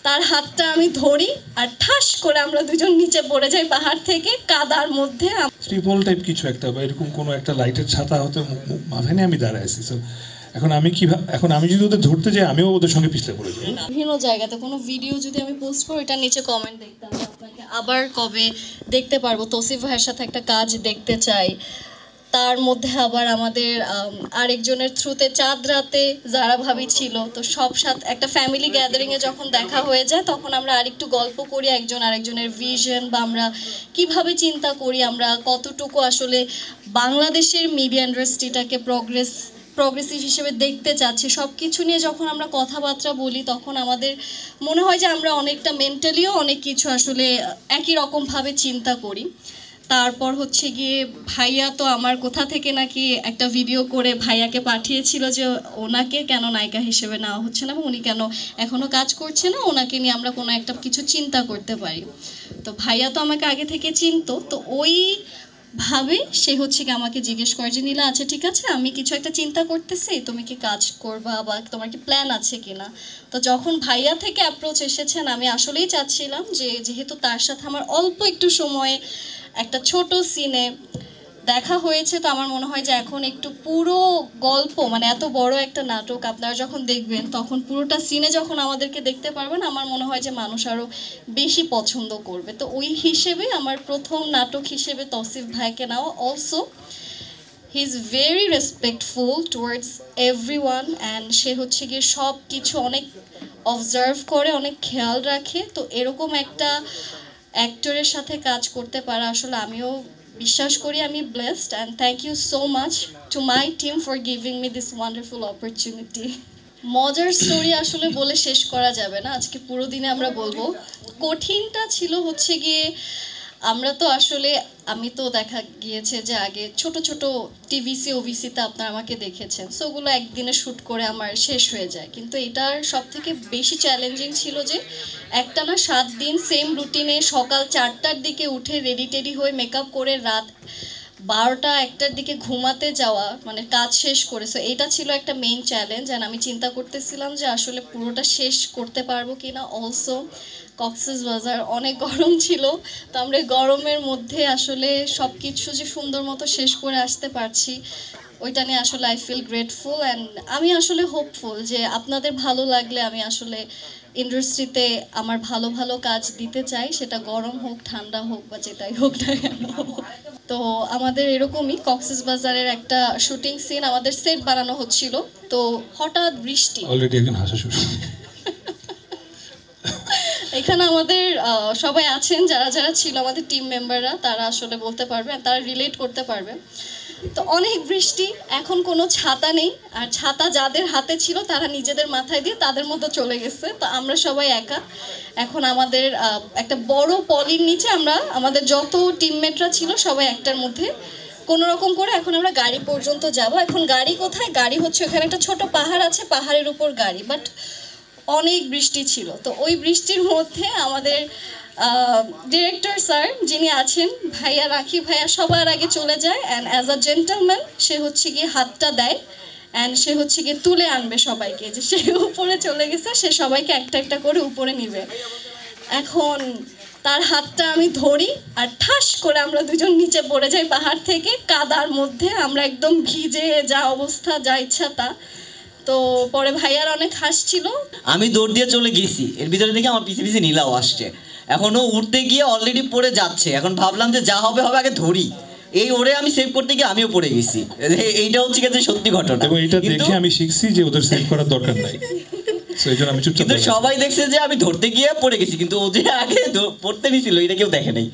তার হাতটা আমি ধরি আর ঠাস করে আমরা দুজন নিচে পড়ে যাই পাহাড় থেকে কাদার মধ্যে। স্লিপল টাইপ কিছু একটা বা এরকম কোনো একটা লাইটের ছাতা হতে মাথায় নিয়ে আমি দাঁড়ায় আছি। সো এখন আমি যদি ওদের ধরতে যাই আমিও ওদের সঙ্গে পিছলে পড়ে যাই। বিভিন্ন জায়গাতে কোনো ভিডিও যদি আমি পোস্ট করি এটার নিচে কমেন্ট দেখতে হবে আপনাকে আবার কবে দেখতে পারবো। তৌসিফ ভাইয়ের সাথে একটা কাজ দেখতে চাই। তার মধ্যে আবার আমাদের আরেকজনের থ্রুতে চাঁদ রাতে যারা ভাবি ছিল, তো সব সাথে একটা ফ্যামিলি গ্যাদারিংয়ে যখন দেখা হয়ে যায় তখন আমরা আরেকটু গল্প করি একজন আরেকজনের ভিশন বা আমরা কিভাবে চিন্তা করি, আমরা কতটুকু আসলে বাংলাদেশের মিডিয়া ইন্ডাস্ট্রিটাকে প্রগ্রেসিভ হিসেবে দেখতে চাচ্ছি, সব কিছু নিয়ে যখন আমরা কথাবার্তা বলি তখন আমাদের মনে হয় যে আমরা অনেকটা মেন্টালিও অনেক কিছু আসলে একই রকমভাবে চিন্তা করি। তারপর হচ্ছে গিয়ে ভাইয়া তো আমার কোথা থেকে নাকি একটা ভিডিও করে ভাইয়াকে পাঠিয়েছিল যে ওনাকে কেন নায়িকা হিসেবে নেওয়া হচ্ছে না এবং উনি কেন এখনও কাজ করছে না, ওনাকে নিয়ে আমরা কোনো একটা কিছু চিন্তা করতে পারি। তো ভাইয়া তো আমাকে আগে থেকে চিনতো, তো ওই ভাবে সে হচ্ছে কি আমাকে জিজ্ঞেস করে যে নীলা আচ্ছা ঠিক আছে আমি কিছু একটা চিন্তা করতেছি, তুমি কি কাজ করবা বা তোমার কি প্ল্যান আছে কিনা। তো যখন ভাইয়া থেকে অ্যাপ্রোচ এসেছেন আমি আসলেই চাচ্ছিলাম যে যেহেতু তার সাথে আমার অল্প একটু সময়ে একটা ছোট সিনে দেখা হয়েছে, তো আমার মনে হয় যে এখন একটু পুরো গল্প মানে এত বড় একটা নাটক আপনারা যখন দেখবেন তখন পুরোটা সিনে যখন আমাদেরকে দেখতে পারবেন আমার মনে হয় যে মানুষ আরও বেশি পছন্দ করবে। তো ওই হিসেবে আমার প্রথম নাটক হিসেবে তৌসিফ ভাইকে নেওয়া। Also he is very respectful towards everyone and সে হচ্ছে গিয়ে সব কিছু অনেক অবজার্ভ করে, অনেক খেয়াল রাখে। তো এরকম একটা অ্যাক্টরের সাথে কাজ করতে পারা আসলে আমিও বিশ্বাস করি আমি blessed and thank you so much to my team for giving me this wonderful opportunity. মজার স্টোরি আসলে বলে শেষ করা যাবে না, আজকে পুরো দিনে আমরা বলবো। কঠিনটা ছিল হচ্ছে গিয়ে আমরা তো আসলে আমি তো দেখা গিয়েছে যে আগে ছোট ছোট টিভিসি ওভিসিতে আপনারা আমাকে দেখেছেন, সো ওগুলো একদিনে শ্যুট করে আমার শেষ হয়ে যায়। কিন্তু এটার সব থেকে বেশি চ্যালেঞ্জিং ছিল যে একটা না 7 দিন সেম রুটিনে সকাল 4টার দিকে উঠে রেডি টেডি হয়ে মেকআপ করে রাত 12টা 1টার দিকে ঘুমাতে যাওয়া, মানে কাজ শেষ করে। সো এটা ছিল একটা মেইন চ্যালেঞ্জ অ্যান্ড আমি চিন্তা করতেছিলাম যে আসলে পুরোটা শেষ করতে পারবো কি না। অলসো কক্সবাজার অনেক গরম ছিল, তো আমরা গরমের মধ্যে আসলে সব কিছু যে সুন্দর মতো শেষ করে আসতে পারছি ওইটা নিয়ে আসলে আই ফিল গ্রেটফুল অ্যান্ড আমি আসলে হোপফুল যে আপনাদের ভালো লাগলে আমি আসলে ইন্ডাস্ট্রিতে আমার ভালো ভালো কাজ দিতে চাই, সেটা গরম হোক ঠান্ডা হোক বা যেটাই হোক না কেন। তো আমাদের এরকমই কক্সবাজারের একটা শুটিং সিন আমাদের সেট বানানো হচ্ছিল, তো হঠাৎ বৃষ্টি। অলরেডি একজন হাসা শুরু। এখানে আমাদের সবাই আছেন যারা যারা ছিল আমাদের টিম মেম্বাররা, তারা আসলে বলতে পারবে তারা রিলেট করতে পারবে। তো অনেক বৃষ্টি, এখন কোনো ছাতা নেই, আর ছাতা যাদের হাতে ছিল তারা নিজেদের মাথায় দিয়ে তাদের মতো চলে গেছে। তো আমরা সবাই একা। এখন আমাদের একটা বড় পলির নিচে আমরা আমাদের যত টিমমেটরা ছিল সবাই একটার মধ্যে কোনো রকম করে এখন আমরা গাড়ি পর্যন্ত যাব। এখন গাড়ি কোথায়? গাড়ি হচ্ছে ওখানে একটা ছোট পাহাড় আছে, পাহাড়ের উপর গাড়ি, বাট অনেক বৃষ্টি ছিল। তো ওই বৃষ্টির মধ্যে আমাদের ডিরেক্টর স্যার যিনি আছেন ভাইয়া, রাখি ভাইয়া সবার আগে চলে যায় অ্যান্ড অ্যাজ আ জেন্টলম্যান সে হচ্ছে গিয়ে হাতটা দেয় অ্যান্ড সে হচ্ছে গিয়ে তুলে আনবে সবাইকে, যে সে উপরে চলে গেছে, সে সবাইকে একটা একটা করে উপরে নিবে। এখন তার হাতটা আমি ধরি আর ঠাস করে আমরা দুজন নিচে পড়ে যাই পাহাড় থেকে কাদার মধ্যে, আমরা একদম ভিজে যা অবস্থা যা ইচ্ছা তা। তো পরে ভাইয়ার অনেক হাসছিল। আমি দৌড় দিয়ে চলে গেছি, এর ভিতরে দেখে আমার পিছে পিছে নীলাও আসছে, এখনো উঠতে গিয়ে অলরেডি পড়ে যাচ্ছে। এখন ভাবলাম যে যা হবে হবে, আগে ধরি। এই ওরে আমি সেভ করতে গিয়ে আমিও পড়ে গেছি। এইটা হচ্ছে গেছে সত্যি ঘটনা, এবং এটা দেখে আমি শিখছি যে ওদের সেভ করার দরকার নাই। কিন্তু সবাই দেখছে যে আমি ধরতে গিয়ে পড়ে গেছি, কিন্তু ও যে আগে পড়তে নিছিল এটা কেউ দেখে নাই।